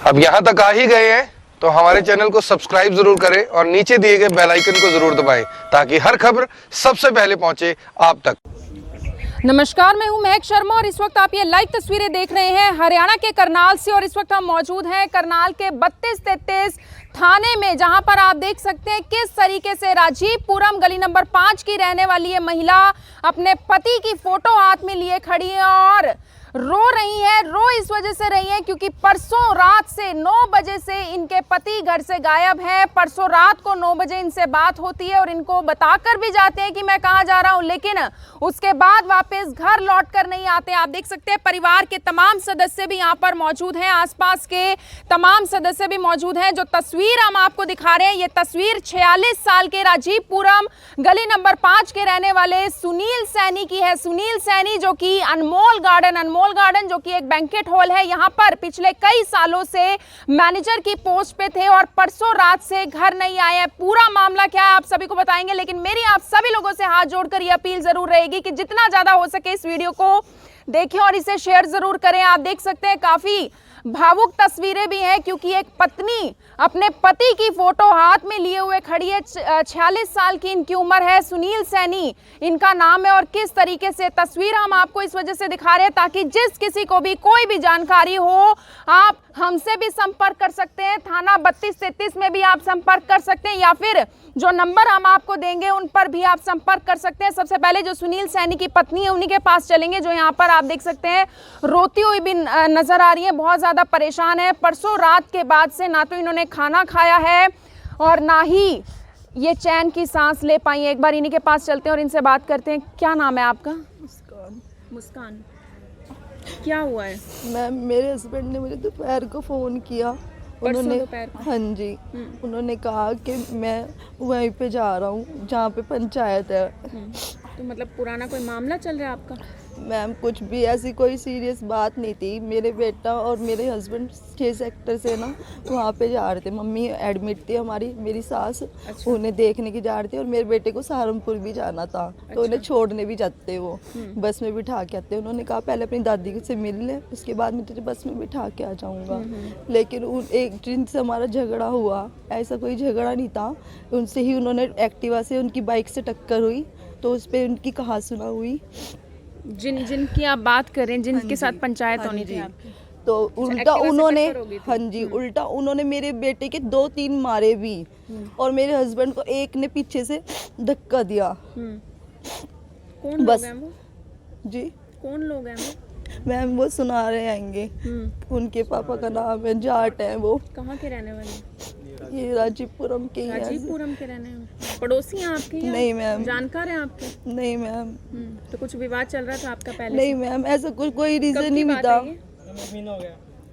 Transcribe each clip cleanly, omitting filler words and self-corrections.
अब यहाँ तक आ ही गए हैं तो हमारे चैनल को सब्सक्राइब जरूर करें और नीचे दिए गए बेल आइकन को जरूर दबाएं ताकि हर खबर सबसे पहले पहुंचे आप तक। नमस्कार, मैं हूं महक शर्मा और इस वक्त आप ये लाइव तस्वीरें देख रहे हैं हरियाणा के करनाल से। और इस वक्त हम मौजूद हैं करनाल के 32-33 थाने में, जहां पर आप देख सकते हैं किस तरीके से राजीवपुरम गली नंबर 5 की रहने वाली ये महिला अपने पति की फोटो हाथ में लिए खड़ी है और रो रही है। रो इस वजह से रही है क्योंकि परसों रात से 9 बजे से इनके पति घर से गायब हैं। परसों रात को 9 बजे इनसे बात होती है और इनको बताकर भी जाते हैं कि मैं कहाँ जा रहा हूँ, लेकिन उसके बाद वापस घर लौट कर नहीं आते। आप देख सकते हैं परिवार के तमाम सदस्य भी यहाँ पर मौजूद हैं, आसपास के तमाम सदस्य भी मौजूद हैं। जो तस्वीर हम आपको दिखा रहे हैं, ये तस्वीर 46 साल के राजीवपुरम गली नंबर 5 के रहने वाले सुनील सैनी की है। सुनील सैनी जो कि अनमोल गार्डन जो कि एक बैंकेट हॉल है, यहाँ पर पिछले कई सालों से मैनेजर की पोस्ट पे थे और परसों रात से घर नहीं आए हैं। पूरा मामला क्या है आप सभी को बताएंगे, लेकिन मेरी आप सभी लोगों से हाथ जोड़कर ये अपील जरूर रहेगी कि जितना ज्यादा हो सके इस वीडियो को देखें और इसे शेयर जरूर करें। आप देख सकते हैं काफी भावुक तस्वीरें भी हैं क्योंकि एक पत्नी अपने पति की फोटो हाथ में लिए हुए खड़ी है। 46 साल की इनकी उम्र है, सुनील सैनी इनका नाम है। और किस तरीके से तस्वीर हम आपको इस वजह से दिखा रहे हैं ताकि जिस किसी को भी कोई भी जानकारी हो आप हमसे भी संपर्क कर सकते हैं। थाना 32-33 में भी आप संपर्क कर सकते हैं या फिर जो नंबर हम आपको देंगे उन पर भी आप संपर्क कर सकते हैं। सबसे पहले जो सुनील सैनी की पत्नी है उन्हीं के पास चलेंगे, जो यहाँ पर आप देख सकते हैं रोती हुई भी नजर आ रही है, बहुत ज़्यादा परेशान है। परसों रात के बाद से ना तो इन्होंने खाना खाया है और ना ही ये चैन की सांस ले पाई है। एक बार इन्हीं के पास चलते हैं और इनसे बात करते हैं। क्या नाम है आपका? मुस्कान। क्या हुआ है? मैम, मेरे हस्बैंड ने मुझे दोपहर को फ़ोन किया। उन्होंने हाँ जी, उन्होंने कहा कि मैं वहीं पे जा रहा हूँ जहाँ पे पंचायत है। तो मतलब पुराना कोई मामला चल रहा है आपका? मैम, कुछ भी ऐसी कोई सीरियस बात नहीं थी। मेरे बेटा और मेरे हस्बैंड 6 सेक्टर से ना वहाँ पे जा रहे थे। मम्मी एडमिट थी हमारी, मेरी सास उन्हें देखने की जा रही थी और मेरे बेटे को सहारनपुर भी जाना था। तो उन्हें छोड़ने भी जाते, वो बस में बिठा के आते। उन्होंने कहा पहले अपनी दादी से मिल ले, उसके बाद मैं तुझे बस में बिठा के आ जाऊँगा। लेकिन एक जिनसे हमारा झगड़ा हुआ, ऐसा कोई झगड़ा नहीं था। उनसे ही उन्होंने एक्टिवा से उनकी बाइक से टक्कर हुई तो उस पर उनकी कहा सुना हुई। जिनकी आप बात करें, जिनके साथ पंचायत होनी थी आपकी, तो उल्टा उन्होंने हाँ जी, उल्टा उन्होंने मेरे बेटे के 2-3 मारे भी और मेरे हस्बैंड को एक ने पीछे से धक्का दिया। कौन बस लोग हैं वो? जी, कौन लोग हैं वो? मैम वो सुना रहे आएंगे। उनके पापा का नाम है जाट है। वो कहाँ के रहने वाले? ये राजीवपुरम के हैं। राजीवपुरम के रहने वाले? पड़ोसी हैं आपके? नहीं मैम। जानकार हैं आपके? नहीं मैम। तो कुछ विवाद चल रहा था आपका पहले? नहीं मैम, ऐसा कोई रीजन नहीं था।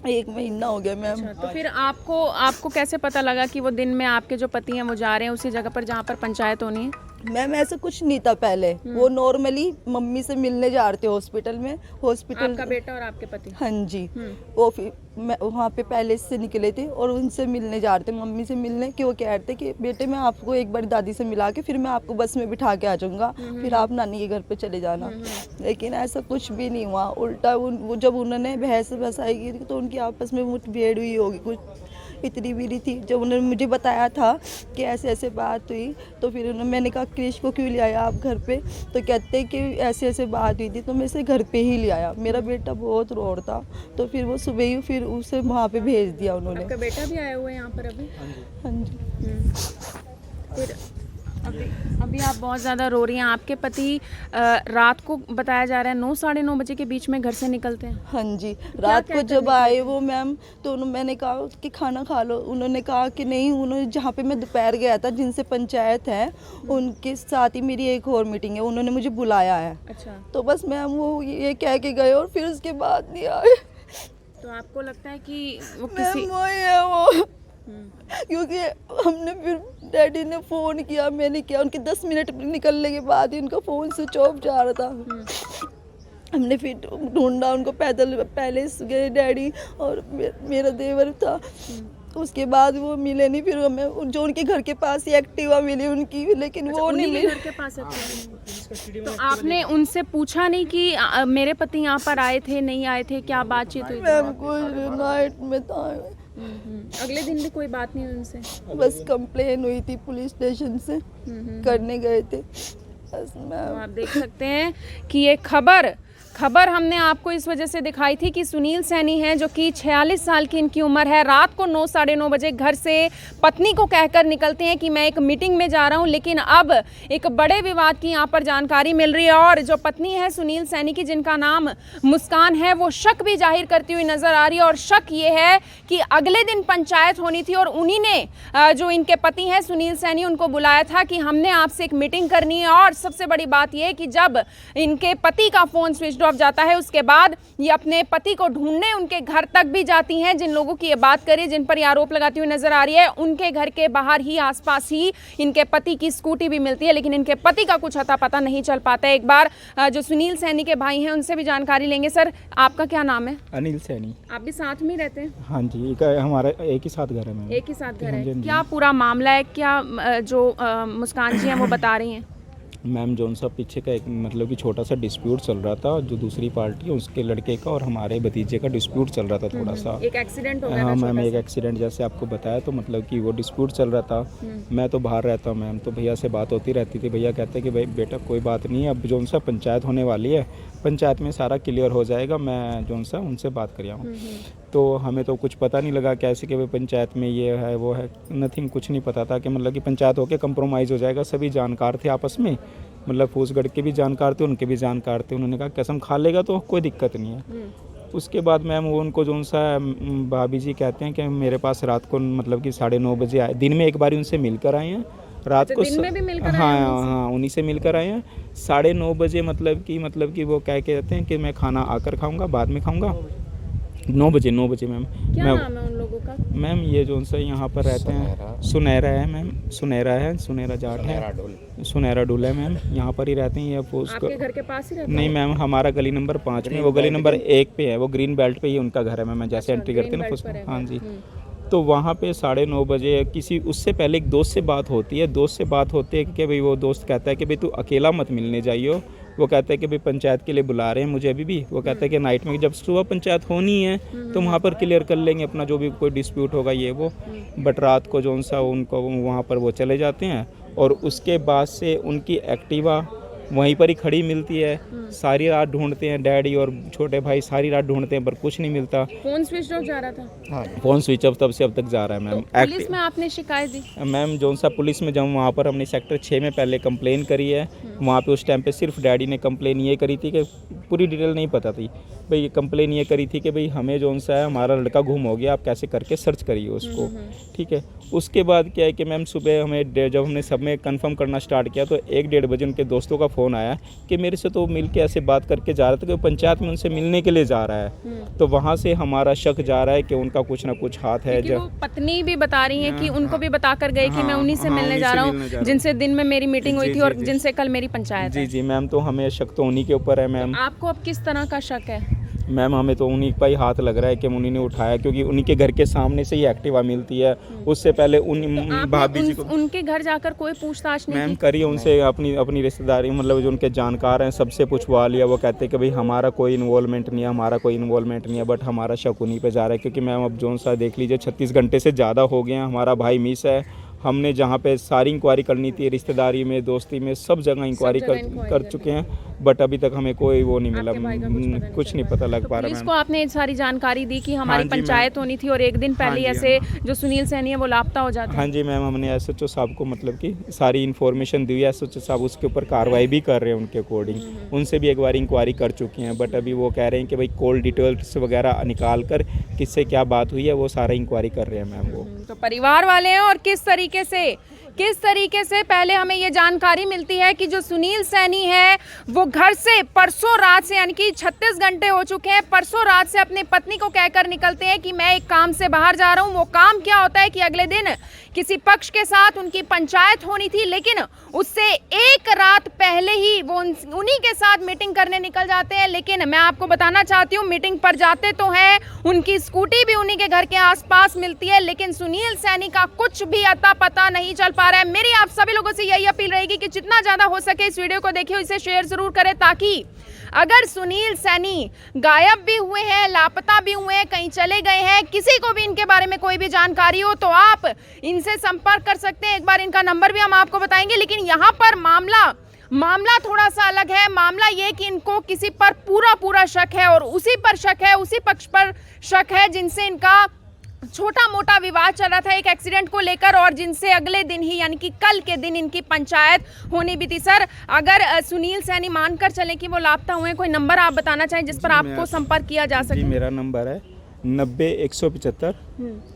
1 महीना हो गया मैम। तो फिर आपको कैसे पता लगा कि वो दिन में आपके जो पति हैं वो जा रहे हैं उसी जगह पर जहाँ पर पंचायत होनी है? मैम, ऐसा कुछ नहीं था पहले। वो नॉर्मली मम्मी से मिलने जा रहे थे हॉस्पिटल में। आपका बेटा और आपके पति? हाँ जी। वो फिर वहाँ पे पहले से निकले थे और उनसे मिलने जा रहे थे, मम्मी से मिलने। कि वो कह रहे थे कि बेटे मैं आपको एक बार दादी से मिला के फिर मैं आपको बस में बिठा के आ जाऊँगा, फिर आप नानी के घर पे चले जाना। लेकिन ऐसा कुछ भी नहीं हुआ। उल्टा वो जब उन्होंने बहस बसाई की तो उनकी आपस में मुठभेड़ हुई होगी, कुछ इतनी भी नहीं थी। जब उन्होंने मुझे बताया था कि ऐसे ऐसे बात हुई तो फिर मैंने कहा क्रिश को क्यों ले आया आप घर पे? तो कहते हैं कि ऐसे ऐसे बात हुई थी तो मैं इसे घर पे ही ले आया। मेरा बेटा बहुत रो रहा था तो फिर वो सुबह ही फिर उसे वहाँ पे भेज दिया उन्होंने। आपका बेटा भी आया हुआ है यहाँ पर अभी? हाँ जी। फिर अभी आप बहुत ज़्यादा रो रही हैं। आपके पति रात को बताया जा रहा है 9-9:30 बजे के बीच में घर से निकलते हैं? हाँ जी, रात को जब आए वो मैम तो मैंने कहा कि खाना खा लो। उन्होंने कहा कि नहीं, उन्होंने जहाँ पे मैं दोपहर गया था जिनसे पंचायत है उनके साथ ही मेरी एक और मीटिंग है, उन्होंने मुझे बुलाया है। अच्छा। तो बस मैम वो ये कह के गए और फिर उसके बाद नहीं आए। तो आपको लगता है कि वो मैम वही है वो, क्योंकि हमने फिर डैडी ने फ़ोन किया, मैंने किया, उनके 10 मिनट निकलने के बाद ही उनका फ़ोन स्विच ऑफ जा रहा था। हमने फिर ढूंढा उनको, पैदल पहले गए डैडी और मेरा देवर था। उसके बाद वो मिले नहीं। फिर हमें जो उनके घर के पास ही एक्टिवा मिली उनकी, लेकिन वो नहीं मिली। घर के पास तो आपने उनसे पूछा नहीं कि मेरे पति यहाँ पर आए थे नहीं आए थे, क्या बातचीत हुई? मैम कुछ नाइट में था, अगले दिन भी कोई बात नहीं हुई उनसे? बस कंप्लेन हुई थी पुलिस स्टेशन से, करने गए थे बस। तो आप देख सकते हैं कि ये खबर हमने आपको इस वजह से दिखाई थी कि सुनील सैनी हैं जो कि 46 साल की इनकी उम्र है, रात को 9 साढ़े 9 बजे घर से पत्नी को कहकर निकलते हैं कि मैं एक मीटिंग में जा रहा हूं। लेकिन अब एक बड़े विवाद की यहां पर जानकारी मिल रही है और जो पत्नी है सुनील सैनी की, जिनका नाम मुस्कान है, वो शक भी जाहिर करती हुई नजर आ रही है। और शक ये है कि अगले दिन पंचायत होनी थी और उन्हीं ने, जो इनके पति हैं सुनील सैनी, उनको बुलाया था कि हमने आपसे एक मीटिंग करनी है। और सबसे बड़ी बात यह है कि जब इनके पति का फोन स्विच ऑफ जाता है, उसके बाद ये अपने पति को ढूंढने उनके घर तक भी जाती हैं। जिन लोगों की ये बात करें, जिन पर ये आरोप लगाती हुई नजर आ रही है, उनके घर के बाहर ही, आसपास ही इनके पति की स्कूटी भी मिलती है, लेकिन इनके पति का कुछ अता पता नहीं चल पाता है। एक बार जो सुनील सैनी के भाई हैं उनसे भी जानकारी लेंगे। सर, आपका क्या नाम है? अनिल सैनी। आप भी साथ में रहते हैं? हाँ जी, हमारा एक ही साथ घर है मैम। एक ही साथ घर हाँ जी, है। हाँ जी। क्या पूरा मामला है? क्या जो मुस्कान जी हैं वो बता रही हैं? मैम जौन सा पीछे का एक मतलब कि छोटा सा डिस्प्यूट चल रहा था, जो दूसरी पार्टी है उसके लड़के का और हमारे भतीजे का डिस्प्यूट चल रहा था थोड़ा सा। एक एक्सीडेंट हो गया था? हाँ मैम, छोटा एक सा? एक्सीडेंट जैसे आपको बताया, तो मतलब कि वो डिस्प्यूट चल रहा था। मैं तो बाहर रहता हूँ मैम, तो भैया से बात होती रहती थी। भैया कहते कि भाई बेटा कोई बात नहीं है, अब जौन सा पंचायत होने वाली है, पंचायत में सारा क्लियर हो जाएगा, मैं जौन सा उनसे बात कर आऊँ। तो हमें तो कुछ पता नहीं लगा कैसे कि भाई पंचायत में ये है वो है, नथिंग, कुछ नहीं पता था कि मतलब कि पंचायत होके कंप्रोमाइज़ हो जाएगा। सभी जानकार थे आपस में, मतलब फूसगढ़ के भी जानकार थे, उनके भी जानकार थे। उन्होंने कहा कसम खा लेगा तो कोई दिक्कत नहीं है। उसके बाद मैम वो उनको जो सा भाभी जी कहते हैं कि मेरे पास रात को मतलब कि 9:30 बजे आए, दिन में एक बार उनसे मिलकर आए हैं, रात को दिन में भी मिलकर आए हाँ हैं उनसे? हाँ उन्हीं से मिलकर आए हैं। 9:30 बजे मतलब कि वो कह के रहते हैं कि मैं खाना आकर खाऊंगा, बाद में खाऊंगा। 9 बजे मैम। क्या मैं नाम है उन लोगों का? मैम ये जो सा यहाँ पर रहते हैं, सुनहरा है मैम, सुनहरा जाट है, सुनहरा डुल है मैम, यहाँ पर ही रहते हैं ये आपके घर के पास ही रहते हैं? नहीं मैम, हमारा गली नंबर 5 में, वो गली नंबर 1 पे है, वो ग्रीन बेल्ट पे ही उनका घर है मैम। जैसे एंट्री करते हैं ना, हाँ जी। तो वहाँ पे 9:30 बजे किसी उससे पहले एक दोस्त से बात होती है। दोस्त से बात होती है कि भाई वो दोस्त कहता है कि भाई तू अकेला मत मिलने जाइयो। वो कहता है कि भाई पंचायत के लिए बुला रहे हैं मुझे अभी भी। वो कहता है कि नाइट में जब सुबह पंचायत होनी है तो वहाँ पर क्लियर कर लेंगे अपना जो भी कोई डिस्प्यूट होगा ये वो। बट रात को जौन सा उनको वहाँ पर वो चले जाते हैं और उसके बाद से उनकी एक्टिवा वहीं पर ही खड़ी मिलती है। सारी रात ढूंढते हैं, डैडी और छोटे भाई सारी रात ढूंढते हैं पर कुछ नहीं मिलता। फोन स्विच ऑफ जा रहा था? हाँ, फोन स्विच ऑफ तब से अब तक जा रहा है मैम। तो पुलिस में आपने शिकायत दी? मैम जौन सा पुलिस में जब वहाँ पर हमने सेक्टर 6 में पहले कंप्लेन करी है, वहाँ पे उस टाइम पे सिर्फ डैडी ने कंप्लेन ये करी थी कि पूरी डिटेल नहीं पता थी भाई, ये कंप्लेन ये करी थी कि भाई हमें जौन सा है हमारा लड़का गुम हो गया, आप कैसे करके सर्च करिए उसको, ठीक है। उसके बाद क्या है कि मैम सुबह हमें जब हमने सब में कंफर्म करना स्टार्ट किया तो 1-1:30 बजे उनके दोस्तों का फ़ोन आया कि मेरे से तो मिल के ऐसे बात करके जा रहा था कि पंचायत में उनसे मिलने के लिए जा रहा है। तो वहाँ से हमारा शक जा रहा है कि उनका कुछ ना कुछ हाथ है। वो पत्नी भी बता रही है कि उनको भी बता कर गए कि मैं उन्हीं से मिलने जा रहा हूँ जिनसे दिन में मेरी मीटिंग हुई थी और जिनसे कल मेरी पंचायत है। जी मैम, तो हमें शक तो उन्हीं के ऊपर है मैम। आपको अब किस तरह का शक है? मैम हमें तो उन्हीं का ही हाथ लग रहा है कि उन्हीं ने उठाया, क्योंकि उन्हीं के घर के सामने से ही एक्टिवा मिलती है। उससे पहले भाभी जी को उनके घर जाकर कोई पूछताछ नहीं मैम करी उनसे, अपनी रिश्तेदारी मतलब जो उनके जानकार हैं सबसे पूछवा लिया। वो कहते हैं कि भाई हमारा कोई इन्वॉल्वमेंट नहीं है, हमारा कोई इन्वॉल्वमेंट नहीं है। बट हमारा शक उन्हीं पे जा रहा है, क्योंकि मैम अब जोन सा देख लीजिए 36 घंटे से ज़्यादा हो गए हैं। हमारा भाई मिस है, हमने जहाँ पे सारी इंक्वायरी करनी थी, रिश्तेदारी में, दोस्ती में, सब जगह इंक्वायरी कर चुके हैं। बट अभी तक हमें कोई वो नहीं मिला, कुछ नहीं पता लग पा रहा। पुलिस को आपने सारी जानकारी दी कि हमारी पंचायत होनी थी और एक दिन पहले ऐसे जो सुनील सैनी है वो लापता हो जाता है? हाँ जी मैम, हमने एसएचओ साहब को मतलब कि सारी इन्फॉर्मेशन दी है। एसएचओ साहब उसके ऊपर कार्रवाई भी कर रहे हैं उनके अकॉर्डिंग। उनसे भी एक बार इंक्वायरी कर चुके हैं, बट अभी वो कह रहे हैं कि भाई कॉल डिटेल्स वगैरह निकाल कर किससे क्या बात हुई है वो सारा इंक्वायरी कर रहे हैं मैम वो। तो परिवार वाले हैं और किस तरीके से पहले हमें ये जानकारी मिलती है कि जो सुनील सैनी है वो घर से परसों रात से, यानी कि 36 घंटे हो चुके हैं, परसों रात से अपने पत्नी को कहकर निकलते हैं कि मैं एक काम से बाहर जा रहा हूं। वो काम क्या होता है कि अगले दिन किसी पक्ष के साथ उनकी पंचायत होनी थी, लेकिन उससे एक रात पहले ही वो उन्हीं के साथ मीटिंग करने निकल जाते हैं। लेकिन मैं आपको बताना चाहती हूँ, मीटिंग पर जाते तो हैं, उनकी स्कूटी भी उन्हीं के घर के आसपास मिलती है, लेकिन सुनील सैनी का कुछ भी अता पता नहीं चल पा रहा है। मेरी आप सभी लोगों से यही अपील रहेगी कि जितना ज़्यादा हो सके इस वीडियो को देखिए, इसे शेयर ज़रूर करें, ताकि अगर सुनील सैनी गायब भी हुए हैं, लापता भी हुए हैं, कहीं चले गए हैं, किसी को भी इनके बारे में कोई भी जानकारी हो तो आप इनसे संपर्क कर सकते हैं। एक बार इनका नंबर भी हम आपको बताएंगे। लेकिन यहाँ पर मामला थोड़ा सा अलग है। मामला ये कि इनको किसी पर पूरा शक है और उसी पर शक है, उसी पक्ष पर शक है जिनसे इनका छोटा मोटा विवाद चल रहा था एक एक्सीडेंट को लेकर, और जिनसे अगले दिन ही यानी कि कल के दिन इनकी पंचायत होनी भी थी। सर, अगर सुनील सैनी मानकर चले कि वो लापता हुए, कोई नंबर आप बताना चाहें जिस पर आपको संपर्क किया जा सके? मेरा नंबर है 90-175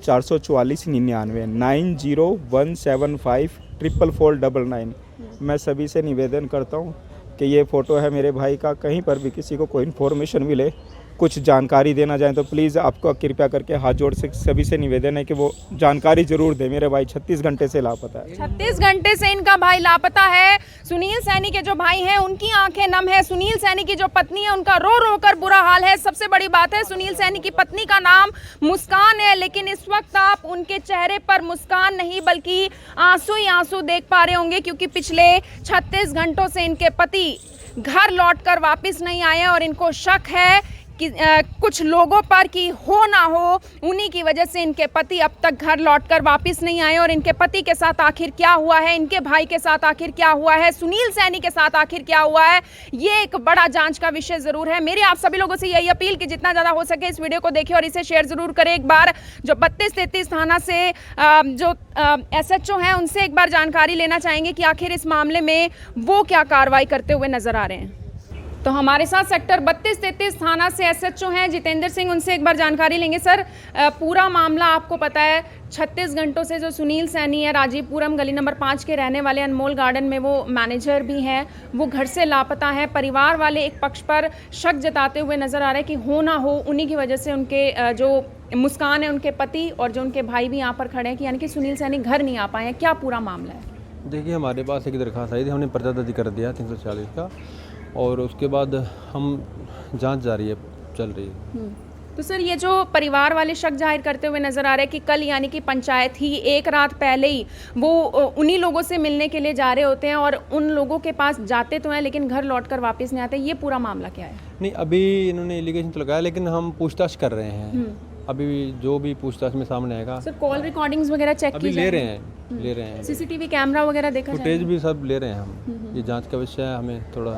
444 99 90-175 44499। मैं सभी से निवेदन करता हूँ कि ये फ़ोटो है मेरे भाई का, कहीं पर भी किसी को कोई इन्फॉर्मेशन मिले, कुछ जानकारी देना चाहें तो प्लीज़ आपको कृपया करके हाथ जोड़ से सभी से निवेदन है कि वो जानकारी जरूर दे। मेरे भाई 36 घंटे से लापता है। 36 घंटे से इनका भाई लापता है। सुनील सैनी के जो भाई हैं उनकी आंखें नम है। सुनील सैनी की जो पत्नी है उनका रो रो कर बुरा हाल है। सबसे बड़ी बात है, सुनील सैनी की पत्नी का नाम मुस्कान है, लेकिन इस वक्त आप उनके चेहरे पर मुस्कान नहीं बल्कि आंसू ही आंसू देख पा रहे होंगे, क्योंकि पिछले 36 घंटों से इनके पति घर लौटकर वापस नहीं आए हैं और इनको शक है कि कुछ लोगों पर कि हो ना हो उन्हीं की वजह से इनके पति अब तक घर लौटकर वापस नहीं आए। और इनके पति के साथ आखिर क्या हुआ है, इनके भाई के साथ आखिर क्या हुआ है, सुनील सैनी के साथ आखिर क्या हुआ है, ये एक बड़ा जांच का विषय जरूर है। मेरी आप सभी लोगों से यही अपील कि जितना ज़्यादा हो सके इस वीडियो को देखिए और इसे शेयर जरूर करें। एक बार जो 32-33 थाना से जो SHO हैं उनसे एक बार जानकारी लेना चाहेंगे कि आखिर इस मामले में वो क्या कार्रवाई करते हुए नजर आ रहे हैं। तो हमारे साथ सेक्टर 32-33 थाना से SHO हैं जितेंद्र सिंह, उनसे एक बार जानकारी लेंगे। सर, पूरा मामला आपको पता है, 36 घंटों से जो सुनील सैनी है राजीवपुरम गली नंबर 5 के रहने वाले, अनमोल गार्डन में वो मैनेजर भी हैं, वो घर से लापता है। परिवार वाले एक पक्ष पर शक जताते हुए नज़र आ रहे हैं कि हो ना हो उन्हीं की वजह से उनके जो मुस्कान है उनके पति और जो उनके भाई भी यहाँ पर खड़े हैं कि यानी कि सुनील सैनी घर नहीं आ पाए हैं। क्या पूरा मामला है? देखिए, हमारे पास एक दरख्वास्त आई थी, हमने पर्चा दर्ज कर दिया 340 का, और उसके बाद हम जांच जारी है, चल रही है। तो सर, ये जो परिवार वाले शक जाहिर करते हुए नजर आ रहे हैं कि कल यानी कि पंचायत ही एक रात पहले ही वो उन्हीं लोगों से मिलने के लिए जा रहे होते हैं और उन लोगों के पास जाते तो हैं लेकिन घर लौटकर वापस नहीं आते, ये पूरा मामला क्या है? नहीं, अभी इन्होंने एलिगेशन तो लगाया, लेकिन हम पूछताछ कर रहे हैं। अभी जो भी पूछताछ में सामने आएगा। सर, कॉल रिकॉर्डिंग्स वगैरह चेक अभी ले रहे हैं सीसीटीवी कैमरा वगैरह देखा जाए, फुटेज भी सब ले रहे हैं हम। ये जांच का विषय है, हमें थोड़ा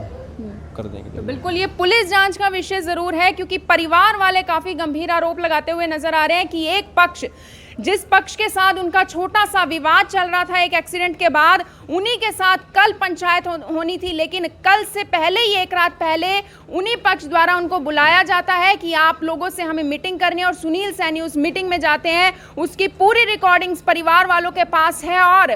कर देंगे। तो बिल्कुल ये पुलिस जांच का विषय जरूर है, क्योंकि परिवार वाले काफी गंभीर आरोप लगाते हुए नजर आ रहे हैं कि एक पक्ष, जिस पक्ष के साथ उनका छोटा सा विवाद चल रहा था एक एक्सीडेंट के बाद, उन्हीं के साथ कल पंचायत होनी थी, लेकिन कल से पहले ही एक रात पहले उन्हीं पक्ष द्वारा उनको बुलाया जाता है कि आप लोगों से हमें मीटिंग करनी है, और सुनील सैनी उस मीटिंग में जाते हैं। उसकी पूरी रिकॉर्डिंग्स परिवार वालों के पास है, और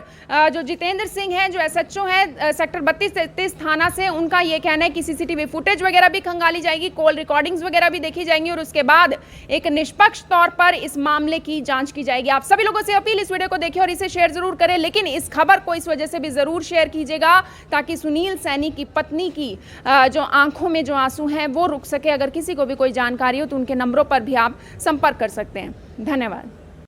जो जितेंद्र सिंह हैं जो SHO हैं सेक्टर 32-33 थाना से, उनका ये कहना है कि सीसीटीवी फुटेज वगैरह भी खंगाली जाएगी, कॉल रिकॉर्डिंग्स वगैरह भी देखी जाएंगी, और उसके बाद एक निष्पक्ष तौर पर इस मामले की जांच की जाएगी। आप सभी लोगों से अपील, इस वीडियो को देखिए और इसे शेयर जरूर करें, लेकिन इस खबर को इस वजह से भी जरूर शेयर कीजिएगा ताकि सुनील सैनी की पत्नी की जो आंखों में जो आंसू हैं वो रुक सके। अगर किसी को भी कोई जानकारी हो तो उनके नंबरों पर भी आप संपर्क कर सकते हैं। धन्यवाद।